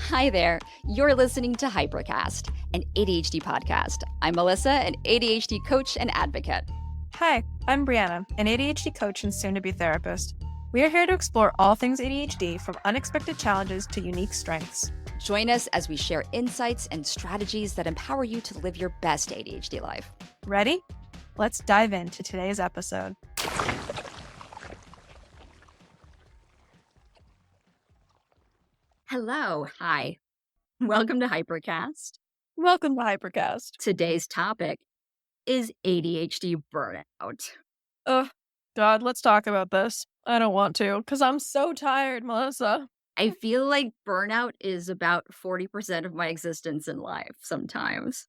Hi there. You're listening to Hypercast, an ADHD podcast. I'm Melissa, an ADHD coach and advocate. Hi, I'm Brianna, an ADHD coach and soon-to-be therapist. We are here to explore all things ADHD, from unexpected challenges to unique strengths. Join us as we share insights and strategies that empower you to live your best ADHD life. Ready? Let's dive into today's episode. Hello. Hi. Welcome to Hypercast. Welcome to Hypercast. Today's topic is ADHD burnout. Ugh, God, let's talk about this. I don't want to, because I'm so tired, Melissa. I feel like burnout is about 40% of my existence in life sometimes.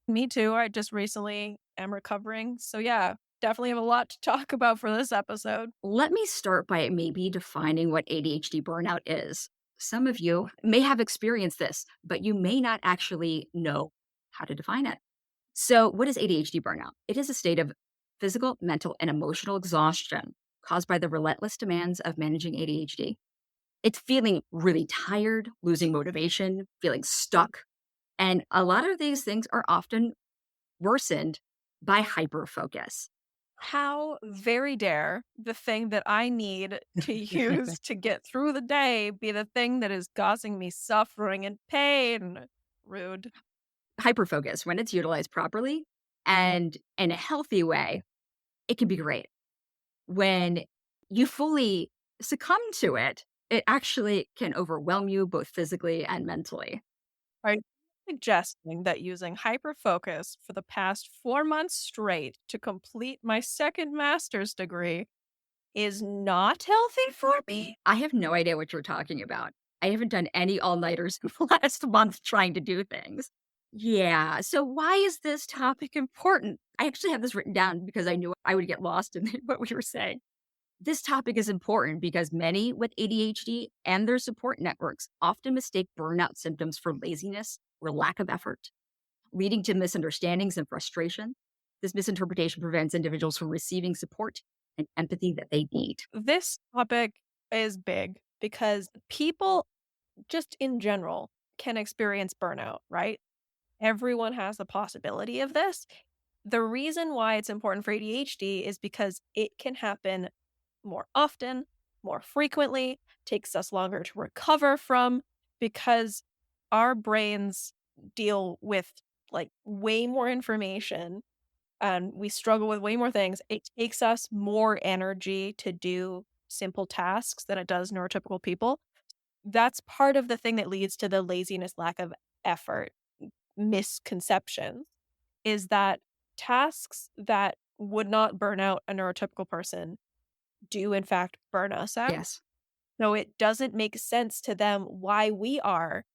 Me too. I just recently am recovering. So yeah, definitely have a lot to talk about for this episode. Let me start by maybe defining what ADHD burnout is. Some of you may have experienced this, but you may not actually know how to define it. So, what is ADHD burnout? It is a state of physical, mental, and emotional exhaustion caused by the relentless demands of managing ADHD. It's feeling really tired, losing motivation, feeling stuck. And a lot of these things are often worsened by hyperfocus. How very dare the thing that I need to use to get through the day be the thing that is causing me suffering and pain? Rude. Hyperfocus, when it's utilized properly and in a healthy way, it can be great. When you fully succumb to it, it actually can overwhelm you both physically and mentally. Are you suggesting that using hyperfocus for the past 4 months straight to complete my second master's degree is not healthy for me? I have no idea what you're talking about. I haven't done any all-nighters in the last month trying to do things. Yeah, so why is this topic important? I actually have this written down because I knew I would get lost in what we were saying. This topic is important because many with ADHD and their support networks often mistake burnout symptoms for laziness or lack of effort, leading to misunderstandings and frustration. This misinterpretation prevents individuals from receiving support and empathy that they need. This topic is big because people just in general can experience burnout, right? Everyone has the possibility of this. The reason why it's important for ADHD is because it can happen more often, more frequently, takes us longer to recover from, because our brains deal with like way more information and we struggle with way more things. It takes us more energy to do simple tasks than it does neurotypical people. That's part of the thing that leads to the laziness, lack of effort misconception, is that tasks that would not burn out a neurotypical person do in fact burn us out. Yes. So it doesn't make sense to them why we are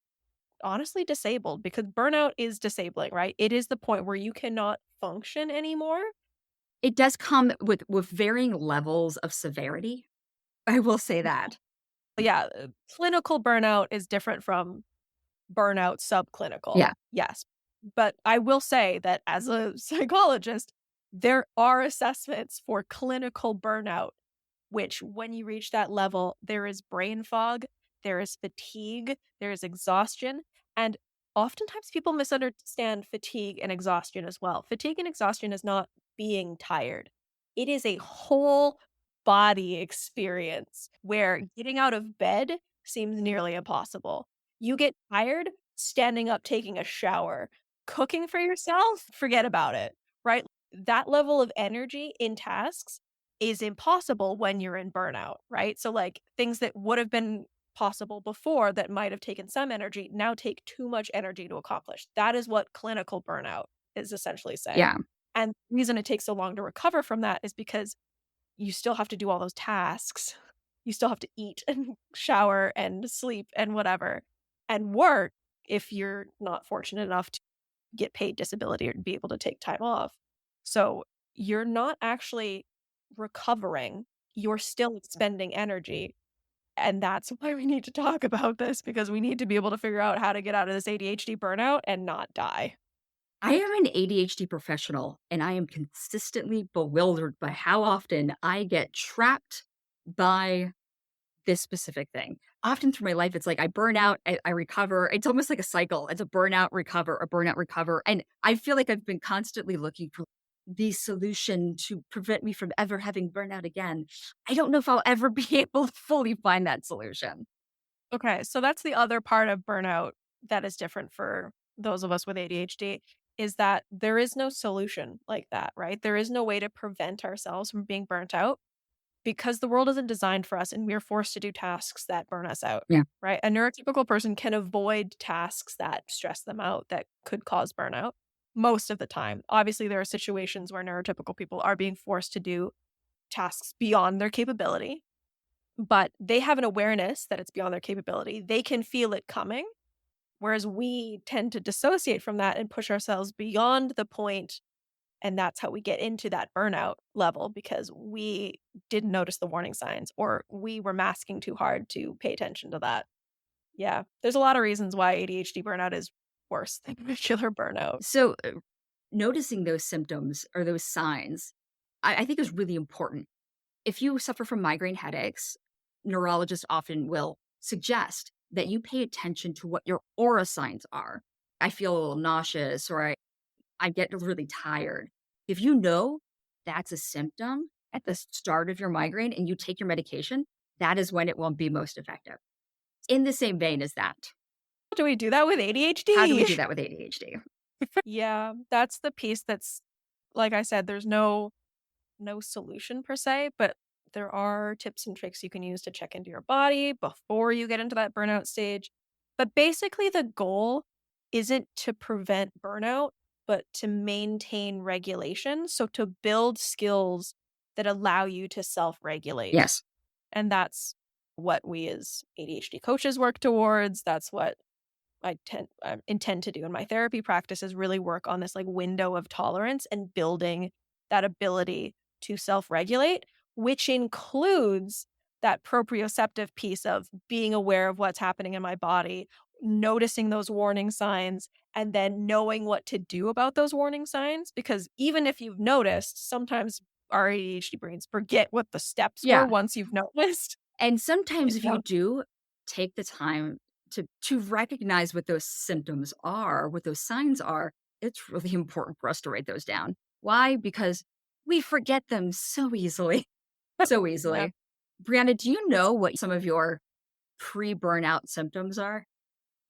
honestly disabled, because burnout is disabling, right? It is the point where you cannot function anymore. It does come with varying levels of severity. I will say that. Yeah, clinical burnout is different from burnout subclinical. Yeah. Yes. But I will say that as a psychologist, there are assessments for clinical burnout, which when you reach that level, there is brain fog, there is fatigue, there is exhaustion. And oftentimes people misunderstand fatigue and exhaustion as well. Fatigue and exhaustion is not being tired. It is a whole body experience where getting out of bed seems nearly impossible. You get tired standing up, taking a shower, cooking for yourself, forget about it, right? That level of energy in tasks is impossible when you're in burnout, right? So like things that would have been possible before that might have taken some energy now take too much energy to accomplish. That is what clinical burnout is essentially saying. Yeah. And the reason it takes so long to recover from that is because you still have to do all those tasks. You still have to eat and shower and sleep and whatever, and work if you're not fortunate enough to get paid disability or to be able to take time off. So you're not actually recovering. You're still expending energy. And that's why we need to talk about this, because we need to be able to figure out how to get out of this ADHD burnout and not die. I am an ADHD professional, and I am consistently bewildered by how often I get trapped by this specific thing. often through my life, it's like I burn out, I recover. It's almost like a cycle. It's a burnout, recover, a burnout, recover. And I feel like I've been constantly looking for the solution to prevent me from ever having burnout again. I don't know if I'll ever be able to fully find that solution. Okay, so that's the other part of burnout that is different for those of us with ADHD is that there is no solution like that, right? There is no way to prevent ourselves from being burnt out because the world isn't designed for us and we're forced to do tasks that burn us out, Yeah. right? A neurotypical person can avoid tasks that stress them out that could cause burnout most of the time. Obviously, there are situations where neurotypical people are being forced to do tasks beyond their capability, but they have an awareness that it's beyond their capability. They can feel it coming, whereas we tend to dissociate from that and push ourselves beyond the point, and that's how we get into that burnout level because we didn't notice the warning signs or we were masking too hard to pay attention to that. Yeah, there's a lot of reasons why ADHD burnout is worse than regular burnout. So noticing those symptoms or those signs, I think is really important. If you suffer from migraine headaches, neurologists often will suggest that you pay attention to what your aura signs are. I feel a little nauseous or I get really tired. If you know that's a symptom at the start of your migraine and you take your medication, that is when it won't be most effective. In the same vein as that, Do we do that with how do we ADHD? do that with ADHD? Yeah, that's the piece that's like I said, there's no solution per se, but there are tips and tricks you can use to check into your body before you get into that burnout stage. But basically, the goal isn't to prevent burnout, but to maintain regulation. So, to build skills that allow you to self regulate. Yes. And that's what we as ADHD coaches work towards. That's what intend to do in my therapy practice is really work on this like window of tolerance and building that ability to self-regulate, which includes that proprioceptive piece of being aware of what's happening in my body, noticing those warning signs, and then knowing what to do about those warning signs. Because even if you've noticed, sometimes our ADHD brains forget what the steps were Yeah. once you've noticed. And sometimes if Yeah. you do take the time to recognize what those symptoms are, what those signs are, it's really important for us to write those down. Why? Because we forget them so easily, so Yeah. easily. Brianna, do you It's know what some of your pre-burnout symptoms are?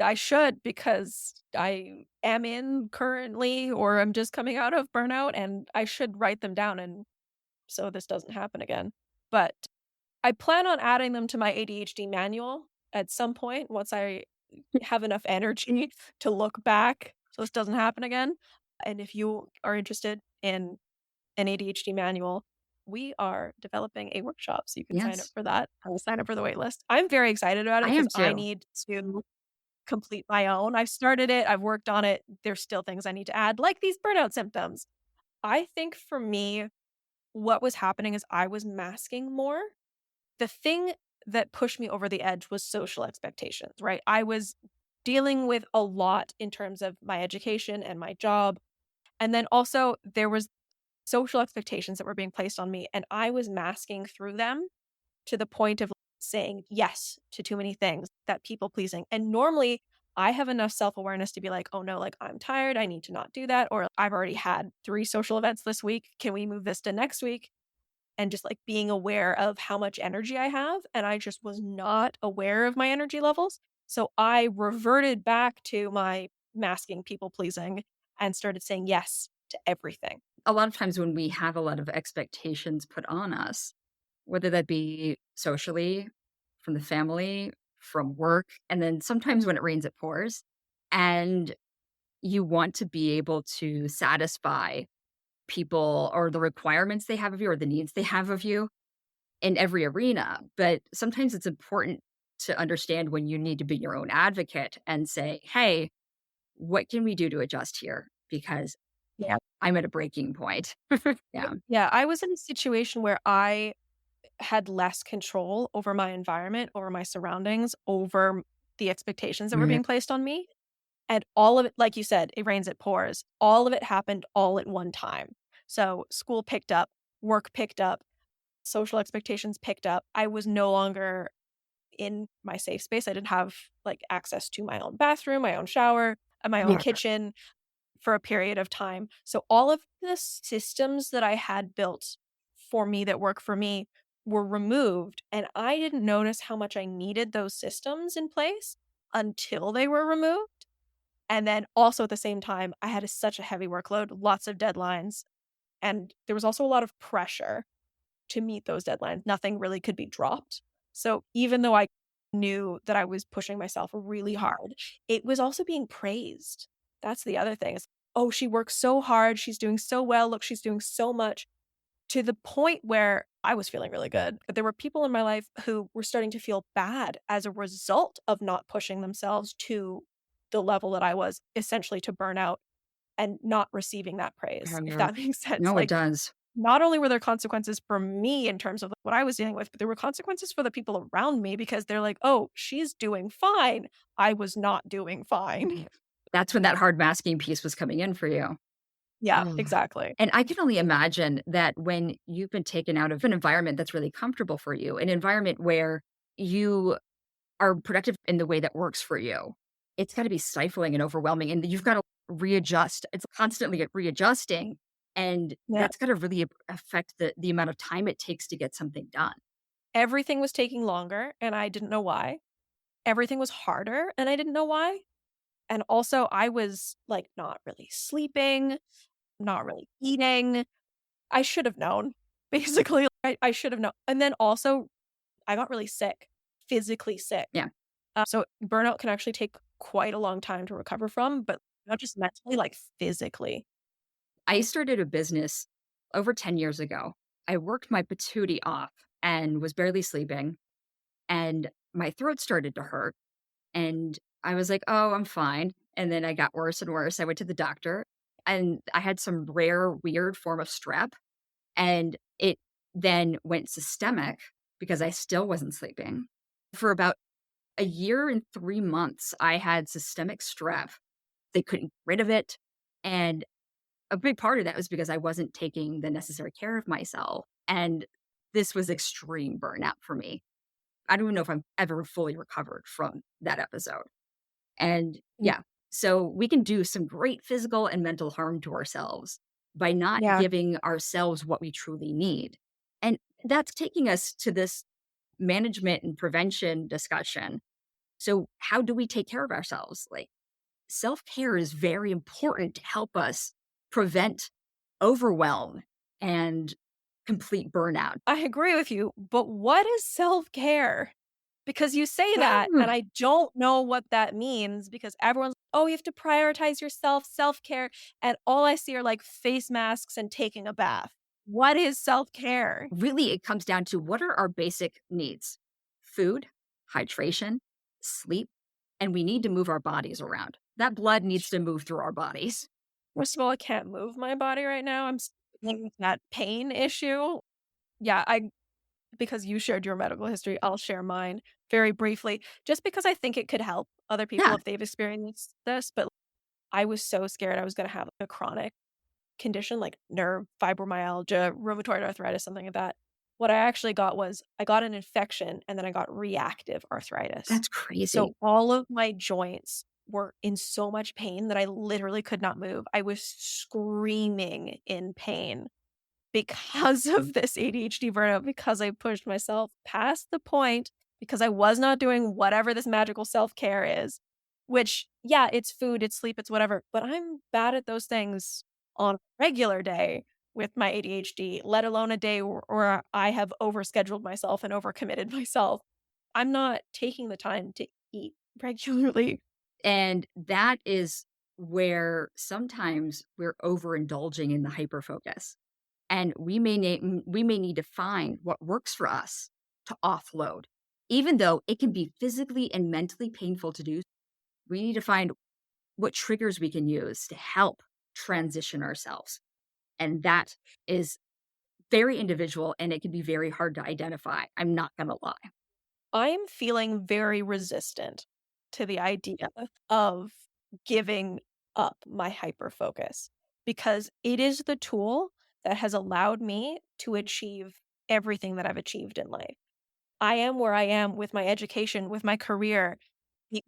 I should because I am in currently or I'm just coming out of burnout and I should write them down and so this doesn't happen again. But I plan on adding them to my ADHD manual at some point once I have enough energy to look back so this doesn't happen again. And if you are interested in an ADHD manual, we are developing a workshop so you can sign up Yes, for that. I will sign up for the wait list. I'm very excited about it I because am I too. need to complete my own. I've started it, I've worked on it. There's still things I need to add, like these burnout symptoms. I think for me, what was happening is I was masking more. The thing that pushed me over the edge was social expectations, right? I was dealing with a lot in terms of my education and my job. And then also there was social expectations that were being placed on me and I was masking through them to the point of saying yes to too many things, that people pleasing. And normally I have enough self awareness to be like, oh no, like I'm tired. I need to not do that. Or I've already had 3 social events this week. Can we move this to next week? And just like being aware of how much energy I have. And I just was not aware of my energy levels. So I reverted back to my masking people pleasing and started saying yes to everything. A lot of times when we have a lot of expectations put on us, whether that be socially, from the family, from work, and then sometimes when it rains, it pours. And you want to be able to satisfy people or the requirements they have of you or the needs they have of you in every arena. But sometimes it's important to understand when you need to be your own advocate and say, hey, what can we do to adjust here? Because Yeah. I'm at a breaking point. Yeah. Yeah. Yeah. I was in a situation where I had less control over my environment, over my surroundings, over the expectations that were Mhm. being placed on me. And all of it, like you said, it rains, it pours. All of it happened all at one time. So school picked up, work picked up, social expectations picked up. I was no longer in my safe space. I didn't have like access to my own bathroom, my own shower, and my own Yeah. kitchen for a period of time. So all of the systems that I had built for me that work for me were removed, and I didn't notice how much I needed those systems in place until they were removed. And then also at the same time, I had such a heavy workload, lots of deadlines, and there was also a lot of pressure to meet those deadlines. Nothing really could be dropped. So even though I knew that I was pushing myself really hard, it was also being praised. That's the other thing is, oh, she works so hard. She's doing so well. Look, she's doing so much to the point where I was feeling really good. But there were people in my life who were starting to feel bad as a result of not pushing themselves to the level that I was, essentially to burnout and not receiving that praise, if Yeah. that makes sense. No, it Like, does. not only were there consequences for me in terms of what I was dealing with, but there were consequences for the people around me because they're like, "Oh, she's doing fine. I was not doing fine." Mhm. That's when that hard masking piece was coming in for you. Yeah, Oh. exactly. And I can only imagine that when you've been taken out of an environment that's really comfortable for you, an environment where you are productive in the way that works for you, it's gotta be stifling and overwhelming, and you've gotta readjust. It's constantly readjusting, and Yeah. that's gotta really affect the amount of time it takes to get something done. Everything was taking longer, and I didn't know why. Everything was harder, and I didn't know why. And also, I was, like, not really sleeping, not really eating. I should have known. Basically, I should have known. And then also, I got really sick, physically sick. Yeah. So burnout can actually take quite a long time to recover from, but not just mentally, like physically. I started a business over 10 years ago. I worked my patootie off and was barely sleeping, and my throat started to hurt. And I was like, "Oh, I'm fine." And then I got worse and worse. I went to the doctor, and I had some rare, weird form of strep, and it then went systemic because I still wasn't sleeping. For about a year and 3 months, I had systemic strep. They couldn't get rid of it, and a big part of that was because I wasn't taking the necessary care of myself, and this was extreme burnout for me. I don't even know if I'm ever fully recovered from that episode. And Mm, yeah, so we can do some great physical and mental harm to ourselves by not yeah. giving ourselves what we truly need. And that's taking us to this management and prevention discussion. So, how do we take care of ourselves? Like, self care is very important to help us prevent overwhelm and complete burnout. I agree with you, but what is self-care? Because you say that, and I don't know what that means because everyone's, "Oh, you have to prioritize yourself, self-care," and all I see are, like, face masks and taking a bath. What is self-care? Really, it comes down to what are our basic needs: food, hydration, sleep, and we need to move our bodies around. That blood needs to move through our bodies. First of all, I can't move my body right now, I'm dealing with that pain issue. Yeah, I because you shared your medical history, I'll share mine very briefly, just because I think it could help other people Yeah, if they've experienced this, but I was so scared I was gonna have a chronic condition like nerve fibromyalgia, rheumatoid arthritis, something like that. What I actually got was I got an infection and then I got reactive arthritis. that's So crazy. all of my joints were in so much pain that I literally could not move. I was screaming in pain because of this ADHD burnout, because I pushed myself past the point, because I was not doing whatever this magical self-care is, which, yeah, it's food, it's sleep, it's whatever, but I'm bad at those things on a regular day with my ADHD, let alone a day where I have overscheduled myself and overcommitted myself. I'm not taking the time to eat regularly. And that is where sometimes we're overindulging in the hyperfocus. And we may need to find what works for us to offload. Even though it can be physically and mentally painful to do, we need to find what triggers we can use to help transition ourselves. And that is very individual and it can be very hard to identify. I'm not going to lie. I am feeling very resistant to the idea of giving up my hyper focus because it is the tool that has allowed me to achieve everything that I've achieved in life. I am where I am with my education, with my career,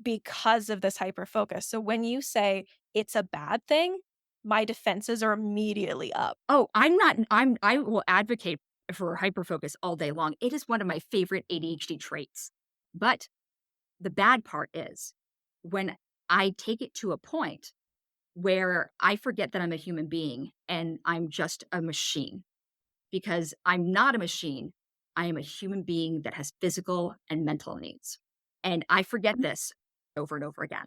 because of this hyper focus. So when you say it's a bad thing, my defenses are immediately up. Oh, I will advocate for hyperfocus all day long. It is one of my favorite ADHD traits. But the bad part is when I take it to a point where I forget that I'm a human being and I'm just a machine, because I'm not a machine. I am a human being that has physical and mental needs. And I forget this over and over again.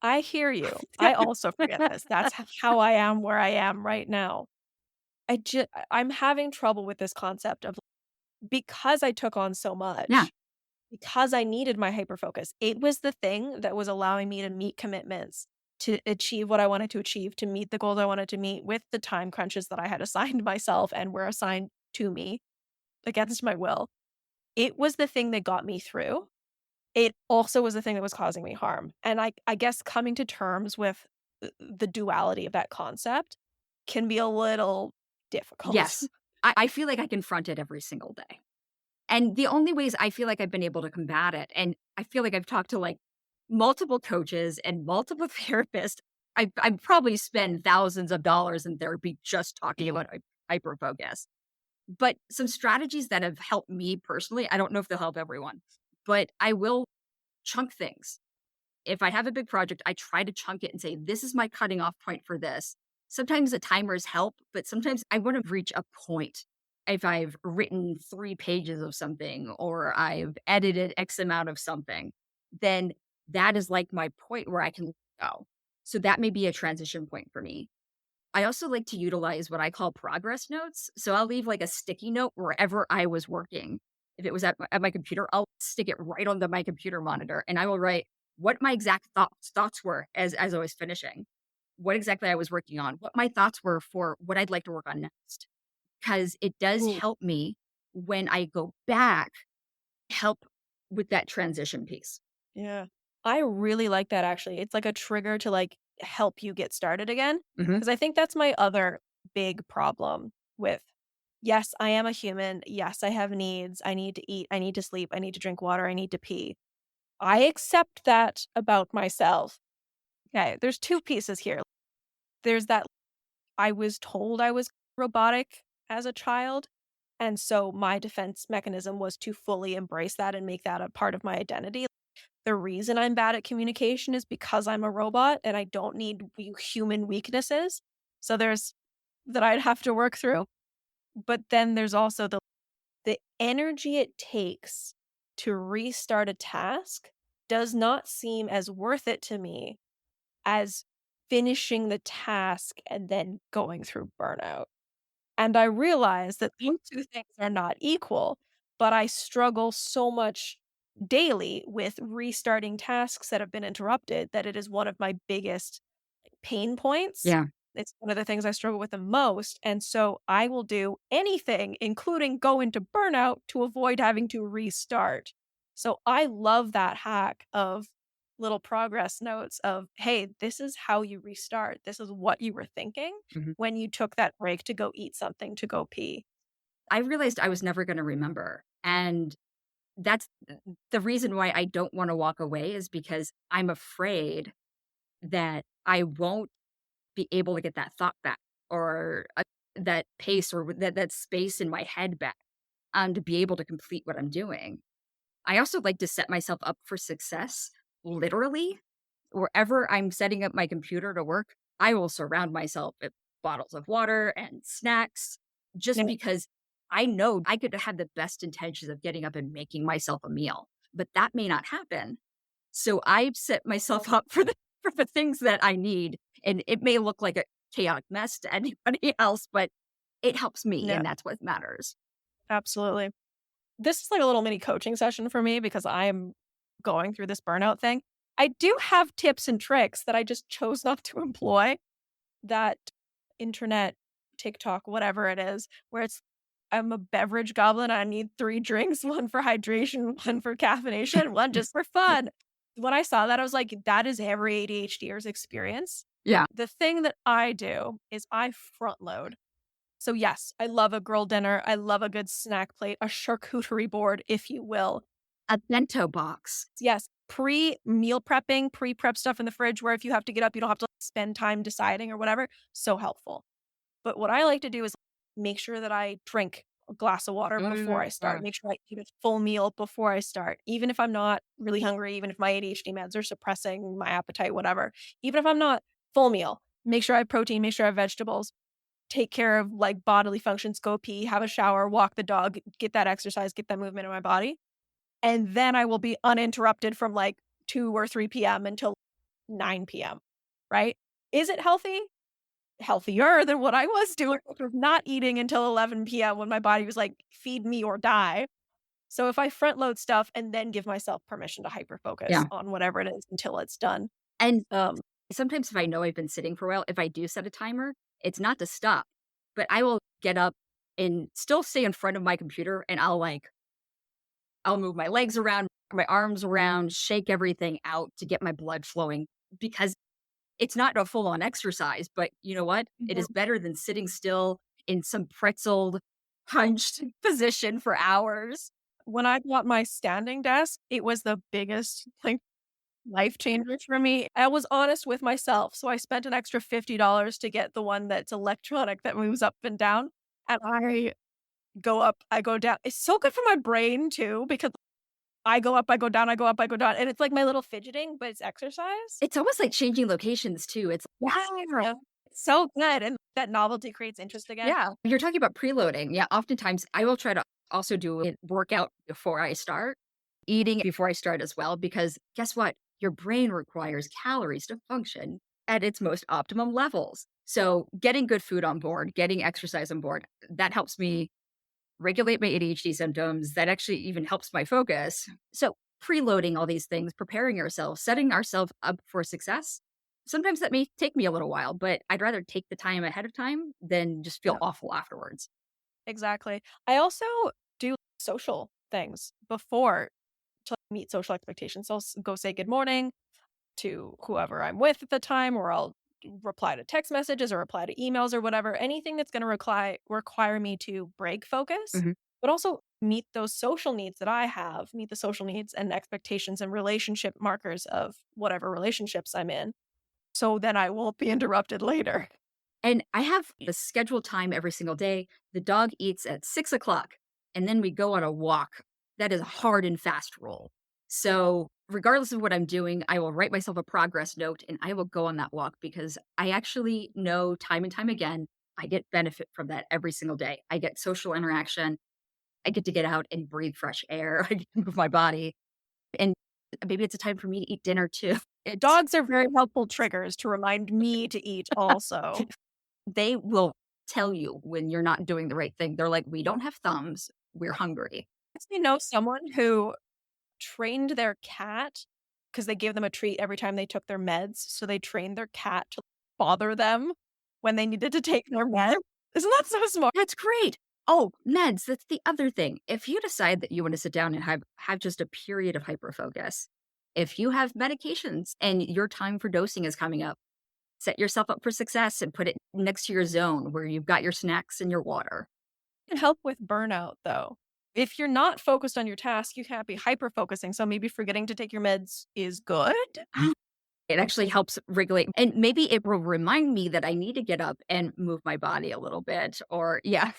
I hear you. I also forget this. That's how I am where I am right now. I'm having trouble with this concept of because I took on so Yeah. much, because I needed my hyper focus. It was the thing that was allowing me to meet commitments, to achieve what I wanted to achieve, to meet the goals I wanted to meet with the time crunches that I had assigned myself and were assigned to me against my will. It was the thing that got me through. It also was the thing that was causing me harm. And I guess coming to terms with the duality of that concept can be a little difficult. Yes. I feel like I confront it every single day. And the only ways I feel like I've been able to combat it, and I feel like I've talked to like multiple coaches and multiple therapists. I probably spend thousands of dollars in therapy just talking about hyper focus. But some strategies that have helped me personally, I don't know if they'll help everyone, but I will chunk things. If I have a big project, I try to chunk it and say, this is my cutting off point for this. Sometimes the timers help, but sometimes I want to reach a point. If I've written 3 pages of something or I've edited X amount of something, then that is like my point where I can go. So that may be a transition point for me. I also like to utilize what I call progress notes. So I'll leave like a sticky note wherever I was working. If it was at my computer, I'll stick it right onto my computer monitor and I will write what my exact thoughts were as I was finishing, what exactly I was working on, what my thoughts were for what I'd like to work on next. Because it does Ooh, help me when I go back, help with that transition piece. yeah. I really like that actually. It's like a trigger to like help you get started again. Mhm. Because I think that's my other big problem with yes, I am a human. Yes, I have needs. I need to eat. I need to sleep. I need to drink water. I need to pee. I accept that about myself. Okay, there's two pieces here. There's that I was told I was robotic as a child. And so my defense mechanism was to fully embrace that and make that a part of my identity. The reason I'm bad at communication is because I'm a robot and I don't need human weaknesses. So there's that I'd have to work through. But then there's also the energy it takes to restart a task does not seem as worth it to me as finishing the task and then going through burnout. And I realize that those two things are not equal, but I struggle so much daily with restarting tasks that have been interrupted that it is one of my biggest pain points. Yeah. It's one of the things I struggle with the most. And so I will do anything, including go into burnout to avoid having to restart. So I love that hack of little progress notes of, hey, this is how you restart. This is what you were thinking Mhm. when you took that break to go eat something, to go pee. I realized I was never gonna remember, and that's the reason why I don't wanna walk away is because I'm afraid that I won't be able to get that thought back or, that pace or that space in my head back, to be able to complete what I'm doing. I also like to set myself up for success, literally. Wherever I'm setting up my computer to work, I will surround myself with bottles of water and snacks just Yeah. because I know I could have the best intentions of getting up and making myself a meal, but that may not happen. So I've set myself up for the things that I need, and it may look like a chaotic mess to anybody else, but it helps me, Yeah, and that's what matters. absolutely. This is like a little mini coaching session for me because I'm going through this burnout thing. I do have tips and tricks that I just chose not to employ that internet, TikTok, whatever it is, where it's I'm a beverage goblin. I need 3 drinks, one for hydration, one for caffeination, one just for fun. When I saw that, I was like, that is every ADHDer's experience. Yeah. The thing that I do is I front load. So, yes, I love a girl dinner. I love a good snack plate, a charcuterie board, if you will. A bento box. Yes, pre-meal prepping, pre-prep stuff in the fridge where if you have to get up, you don't have to spend time deciding or whatever. So helpful. But what I like to do is make sure that I drink a glass of water before I start. Make sure I eat a full meal before I start. Even if I'm not really hungry, even if my ADHD meds are suppressing my appetite, whatever. Even if I'm not full meal, make sure I have protein, make sure I have vegetables, take care of like bodily functions, go pee, have a shower, walk the dog, get that exercise, get that movement in my body. And then I will be uninterrupted from like 2 or 3 PM until 9 PM, right? Is it healthy? Healthier than what I was doing, which was not eating until 11 PM when my body was like, "Feed me or die." So if I front load stuff and then give myself permission to hyper focus Yeah. on whatever it is until it's done. And Um, sometimes if I know I've been sitting for a while, if I do set a timer, it's not to stop, but I will get up and still stay in front of my computer and I'll move my legs around, my arms around, shake everything out to get my blood flowing because it's not a full on exercise, but you know what? It Mhm. is better than sitting still in some pretzeled, hunched position for hours. When I got my standing desk, it was the biggest, like, life changer for me. I was honest with myself, so I spent an extra $50 to get the one that's electronic that moves up and down, and I go up, I go down. It's so good for my brain too because I go up, I go down, I go up, I go down, and it's like my little fidgeting, but it's exercise. It's almost like changing locations too. It's Yeah, it's so good, and that novelty creates interest again. yeah. You're talking about preloading. Yeah, oftentimes I will try to also do a workout before I start, eating before I start as well, because guess what? Your brain requires calories to function at its most optimum levels. So getting good food on board, getting exercise on board, that helps me regulate my ADHD symptoms. That actually even helps my focus. So, preloading all these things, preparing ourselves, setting ourselves up for success. Sometimes that may take me a little while, but I'd rather take the time ahead of time than just feel Yeah, awful afterwards. exactly. I also do social things before to meet social expectations. So I'll go say good morning to whoever I'm with at the time, or I'll reply to text messages or reply to emails or whatever, anything that's going to require me to break focus, Mhm. but also meet those social needs that I have, meet the social needs and expectations and relationship markers of whatever relationships I'm in. So then I won't be interrupted later. And I have a scheduled time every single day. The dog eats at 6 o'clock, and then we go on a walk. That is a hard and fast rule. So, regardless of what I'm doing, I will write myself a progress note and I will go on that walk because I actually know time and time again, I get benefit from that every single day. I get social interaction. I get to get out and breathe fresh air. I get to move my body. And maybe it's a time for me to eat dinner too. It's Dogs are very helpful triggers to remind me to eat also. they will tell you when you're not doing the right thing. They're like, "We don't have thumbs. We're hungry." I know someone who trained their cat because they gave them a treat every time they took their meds, so they trained their cat to bother them when they needed to take their meds. Isn't that so smart? That's great. Oh, meds, that's the other thing. If you decide that you want to sit down and have just a period of hyperfocus, if you have medications and your time for dosing is coming up, set yourself up for success and put it next to your zone where you've got your snacks and your water. It can help with burnout, though. If you're not focused on your task, you can't be hyper focusing, so maybe forgetting to take your meds is good. It actually helps regulate, and maybe it will remind me that I need to get up and move my body a little bit or yeah.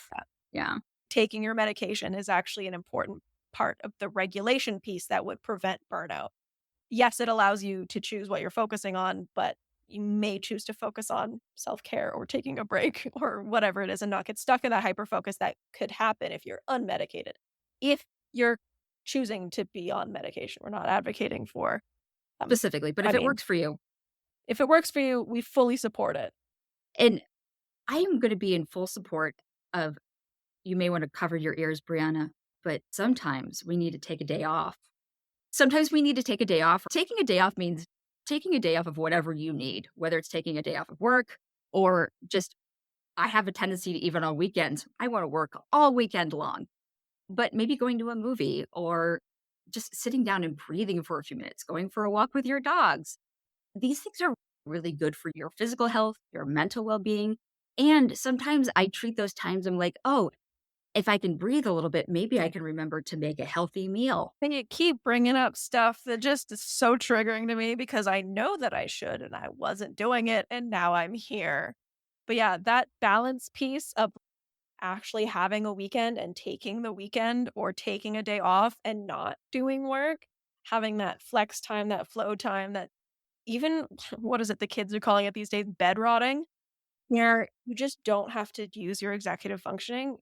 Yeah. Taking your medication is actually an important part of the regulation piece that would prevent burnout. Yes, it allows you to choose what you're focusing on, but you may choose to focus on self-care or taking a break or whatever it is and not get stuck in that hyper focus that could happen if you're unmedicated. If you're choosing to be on medication, we're not advocating for um Specifically, but I if it mean, works for you, if it works for you, we fully support it. and I am gonna be in full support of you may wanna cover your ears, Brianna, but sometimes we need to take a day off. Sometimes we need to take a day off. Taking a day off means taking a day off of whatever you need, whether it's taking a day off of work or just I have a tendency to even on weekends, I wanna work all weekend long, but maybe going to a movie or just sitting down and breathing for a few minutes, going for a walk with your dogs. These things are really good for your physical health, your mental well-being, And sometimes I treat those times, I'm like, oh, if I can breathe a little bit, maybe I can remember to make a healthy meal. And you keep bringing up stuff that just is so triggering to me because I know that I should and I wasn't doing it and now I'm here. But yeah, that balance piece of actually having a weekend and taking the weekend or taking a day off and not doing work, having that flex time, that flow time, that even what is it the kids are calling it these days, bed rotting, where you just don't have to use your executive functioning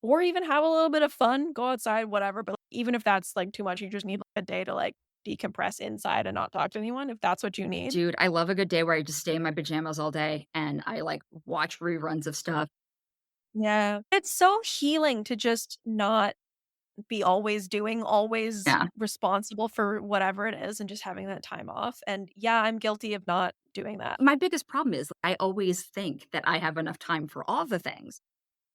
or even have a little bit of fun, go outside, whatever. But even if that's like too much, you just need like a day to like decompress inside and not talk to anyone if that's what you need. Dude, I love a good day where I just stay in my pajamas all day and I like watch reruns of stuff. Yeah. It's so healing to just not be always doing, always Yeah. responsible for whatever it is and just having that time off. And yeah, I'm guilty of not doing that. My biggest problem is I always think that I have enough time for all the things.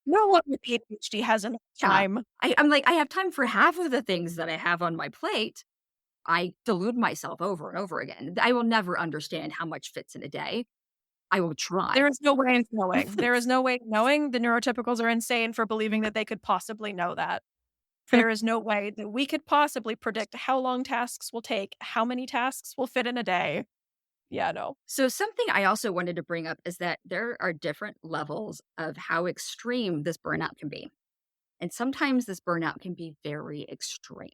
No one with ADHD has enough Yeah. time. I'm like, I have time for half of the things that I have on my plate. I delude myself over and over again. I will never understand how much fits in a day. I will try. There is no way of knowing. There is no way of knowing. The neurotypicals are insane for believing that they could possibly know that. There is no way that we could possibly predict how long tasks will take, how many tasks will fit in a day. Yeah, no. So, something I also wanted to bring up is that there are different levels of how extreme this burnout can be. And sometimes this burnout can be very extreme,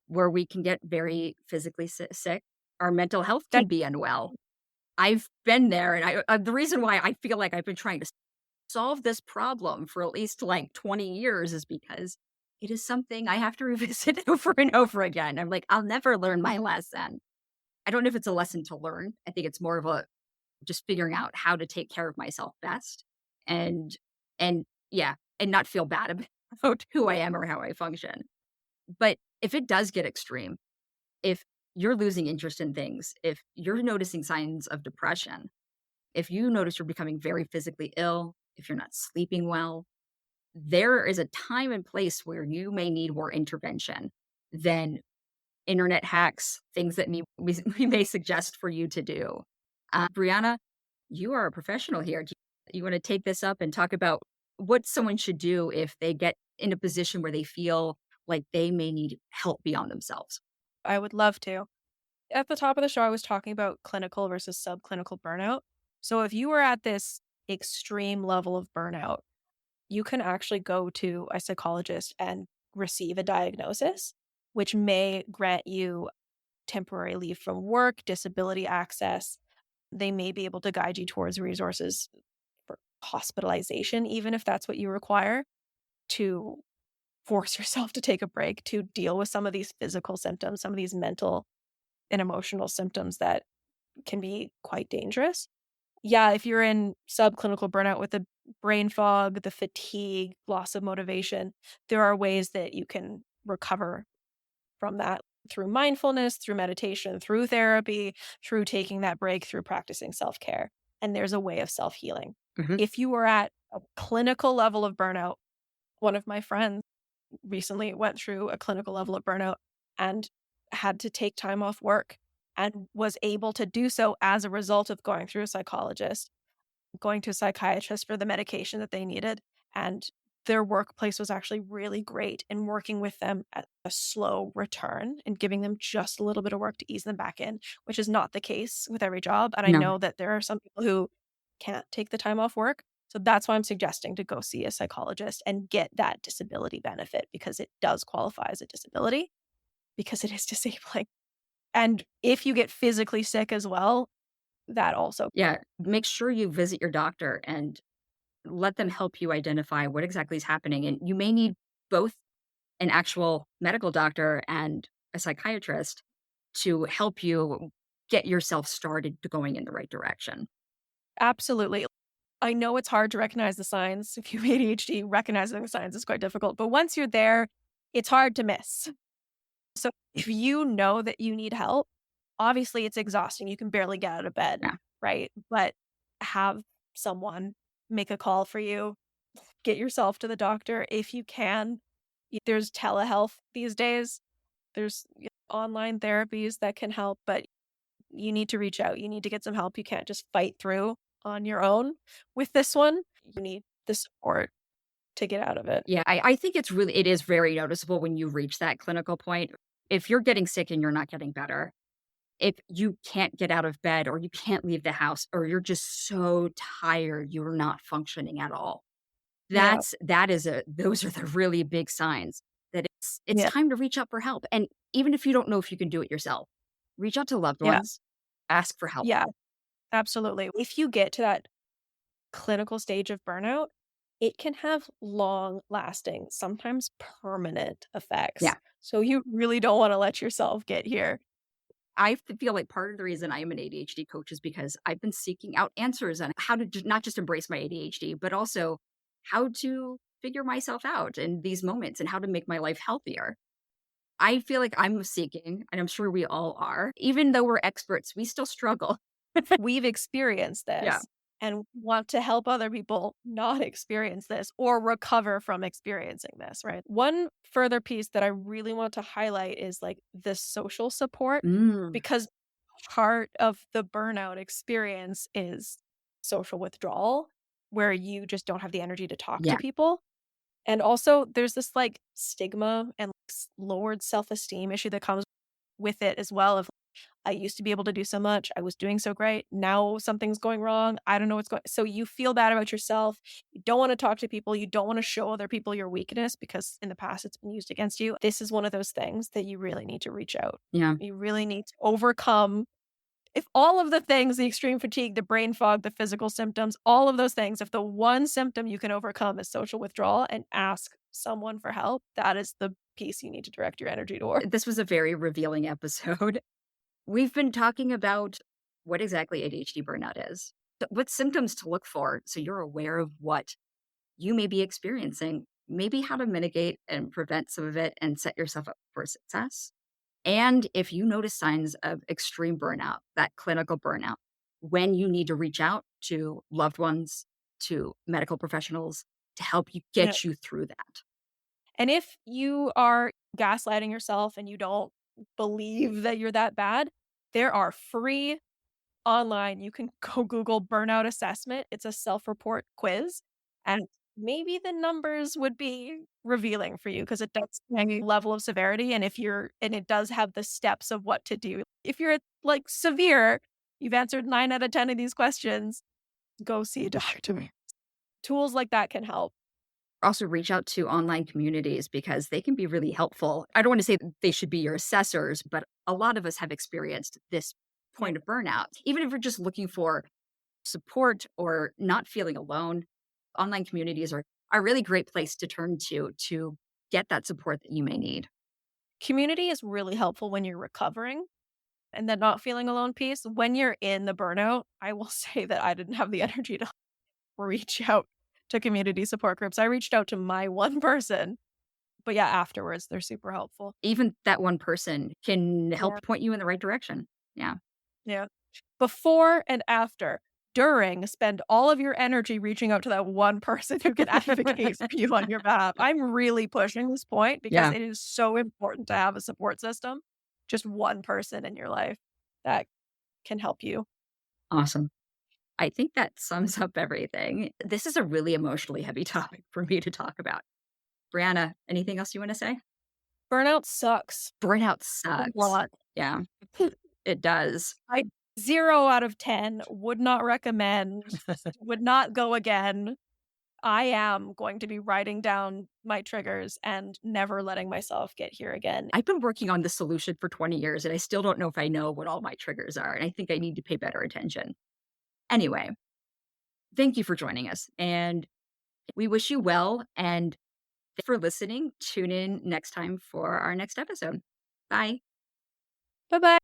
where we can get very physically sick. Our mental health That can be unwell. I've been there. And the reason why I feel like I've been trying to solve this problem for at least like 20 years is because it is something I have to revisit over and over again. I'm like, I'll never learn my lesson. I don't know if it's a lesson to learn. I think it's more of a just figuring out how to take care of myself best and and yeah, and not feel bad about who I am or how I function. But if it does get extreme, if you're losing interest in things, if you're noticing signs of depression, if you notice you're becoming very physically ill, if you're not sleeping well, there is a time and place where you may need more intervention than internet hacks, things that we may suggest for you to do. Brianna, you are a professional here. Do you want to take this up and talk about what someone should do if they get in a position where they feel like they may need help beyond themselves? I would love to. At the top of the show, I was talking about clinical versus subclinical burnout. So if you are at this extreme level of burnout, you can actually go to a psychologist and receive a diagnosis, which may grant you temporary leave from work, disability access. They may be able to guide you towards resources for hospitalization, even if that's what you require to force yourself to take a break to deal with some of these physical symptoms, some of these mental and emotional symptoms that can be quite dangerous. Yeah, if you're in subclinical burnout with the brain fog, the fatigue, loss of motivation, there are ways that you can recover from that through mindfulness, through meditation, through therapy, through taking that break, through practicing self care. And there's a way of self healing. Mhm. If you are at a clinical level of burnout, one of my friends recently went through a clinical level of burnout and had to take time off work and was able to do so as a result of going through a psychologist, going to a psychiatrist for the medication that they needed. And their workplace was actually really great in working with them at a slow return and giving them just a little bit of work to ease them back in, which is not the case with every job. And I No. know that there are some people who can't take the time off work. So that's why I'm suggesting to go see a psychologist and get that disability benefit because it does qualify as a disability because it is disabling. And if you get physically sick as well, that also. Yeah, make sure you visit your doctor and let them help you identify what exactly is happening. And you may need both an actual medical doctor and a psychiatrist to help you get yourself started to going in the right direction. Absolutely. I know it's hard to recognize the signs. If you have ADHD, recognizing the signs is quite difficult. But once you're there, it's hard to miss. So if you know that you need help, obviously it's exhausting. You can barely get out of bed, Yeah. right? But have someone make a call for you, get yourself to the doctor if you can. There's telehealth these days. There's online therapies that can help, but you need to reach out. You need to get some help. You can't just fight through. on your own with this one. You need the support to get out of it. Yeah, I think it is very noticeable when you reach that clinical point. If you're getting sick and you're not getting better, if you can't get out of bed or you can't leave the house or you're just so tired, you're not functioning at all. Yeah. Those are the really big signs that it's Yeah. time to reach out for help. And even if you don't know if you can do it yourself, reach out to loved Yeah. ones, ask for help. Yeah. Absolutely. If you get to that clinical stage of burnout, it can have long lasting, sometimes permanent effects. Yeah. So you really don't want to let yourself get here. Feel like part of the reason I am an ADHD coach is because I've been seeking out answers on how to not just embrace my ADHD, but also how to figure myself out in these moments and how to make my life healthier. I feel like I'm seeking, and I'm sure we all are. Even though we're experts, we still struggle. We've experienced Yeah. this and want to help other people not experience this or recover from experiencing this, right? One further piece that I really want to highlight is like the social support, Mm, because part of the burnout experience is social withdrawal, where you just don't have the energy to talk to yeah. people. And also, there's this like stigma and lowered self esteem issue that comes with it as well. Of I used to be able to do so much. I was doing so great. Now something's going wrong. I don't know what's going. So you feel bad about yourself. You don't want to talk to people. You don't want to show other people your weakness because in the past it's been used against you. This is one of those things that you really need to reach out. Yeah. You really need to overcome if all of the things, the extreme fatigue, the brain fog, the physical symptoms, all of those things, if the one symptom you can overcome is social withdrawal and ask someone for help, that is the piece you need to direct your energy toward. This was a very revealing episode. We've been talking about what exactly ADHD burnout is, what symptoms to look for so you're aware of what you may be experiencing, maybe how to mitigate and prevent some of it and set yourself up for success. And if you notice signs of extreme burnout, that clinical burnout, when you need to reach out to loved ones, to medical professionals to help you Yeah. get you through that. And if you are gaslighting yourself and you don't believe that you're that bad, there are free online. You can go Google burnout assessment. It's a self-report quiz. And maybe the numbers would be revealing for you because it does a level of severity. And it does have the steps of what to do. If you're like severe, you've answered 9 out of 10 of these questions, go see a doctor. Tools like that can help. Also, reach out to online communities because they can be really helpful. I don't want to say that they should be your assessors, but a lot of us have experienced this Yeah. point of burnout. Even if you're just looking for support or not feeling alone, online communities are a really great place to turn to get that support that you may need. Community is really helpful when you're recovering and that not feeling alone piece. When you're in the burnout, I will say that I didn't have the energy to reach out to community support groups. I reached out to my one person, but yeah, afterwards, they're super helpful. Even that one person can Yeah. help point you in the right direction. Yeah. Yeah. Before and after. During, spend all of your energy reaching out to that one person who can advocate for you on your behalf. I'm really pushing this point because Yeah. it is so important to have a support system. Just one person in your life that can help you. Awesome. I think that sums up everything. This is a really emotionally heavy topic for me to talk about. Brianna, anything else you want to say? Burnout sucks Burnout a sucks. lot. Yeah, it does. I 0 out of 10 would not recommend, would not go again. I am going to be writing down my triggers and never letting myself get here again. I've been working on this solution for 20 years and I still don't know if I know what all my triggers are. And I think I need to pay better attention. Anyway, thank you for joining us. And we wish you well. And thanks for listening. Tune in next time for our next episode. Bye. Bye-bye.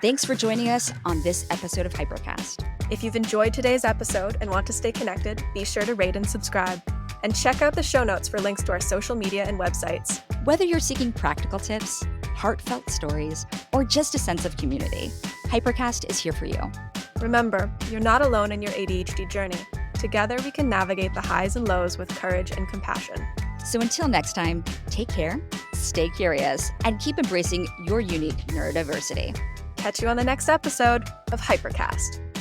Thanks for joining us on this episode of Hypercast. If you've enjoyed today's episode and want to stay connected, be sure to rate and subscribe. And check out the show notes for links to our social media and websites. Whether you're seeking practical tips, heartfelt stories, or just a sense of community, Hypercast is here for you. Remember, you're not alone in your ADHD journey. Together, we can navigate the highs and lows with courage and compassion. So until next time, take care, stay curious, and keep embracing your unique neurodiversity. Catch you on the next episode of Hypercast.